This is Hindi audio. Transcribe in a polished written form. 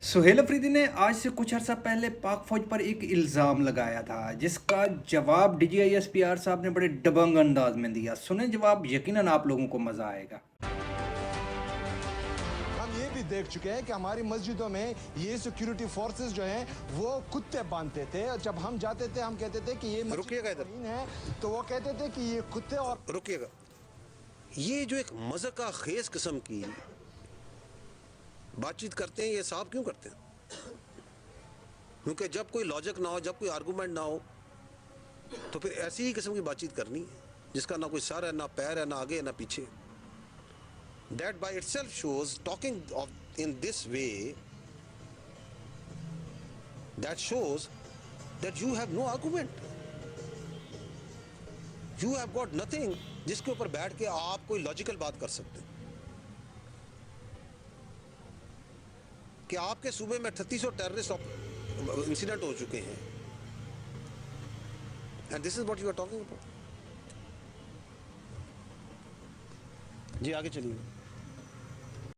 सुहेल अफरीदी ने आज से कुछ अर्सा पहले पाक फौज पर एक इल्ज़ाम लगाया था जिसका जवाब डीजीआईएसपीआर साहब ने बड़े दबंग अंदाज में दिया। सुने जवाब, यकीनन आप लोगों को मज़ा आएगा। हम ये भी देख चुके हैं कि हमारी मस्जिदों में ये सिक्योरिटी फोर्सेस जो हैं वो कुत्ते बांधते थे और जब हम जाते थे हम कहते थे कि ये रुकिएगा इधर। मस्जिद है तो वो कहते थे कि ये कुत्ते और रुकिएगा। ये जो एक मज़ाक़ खेज किस्म की बातचीत करते हैं, ये साहब क्यों करते हैं? क्योंकि जब कोई लॉजिक ना हो, जब कोई आर्गूमेंट ना हो, तो फिर ऐसी ही किस्म की बातचीत करनी है जिसका ना कोई सर है, ना पैर है, ना आगे है, ना पीछे। That by itself shows talking of in this way, that shows that you have no argument, you have got nothing जिसके ऊपर बैठ के आप कोई लॉजिकल बात कर सकते हैं। कि आपके सूबे में 3800 टेररिस्ट इंसिडेंट हो चुके हैं, and this is what you are talking about. जी आगे चलिए।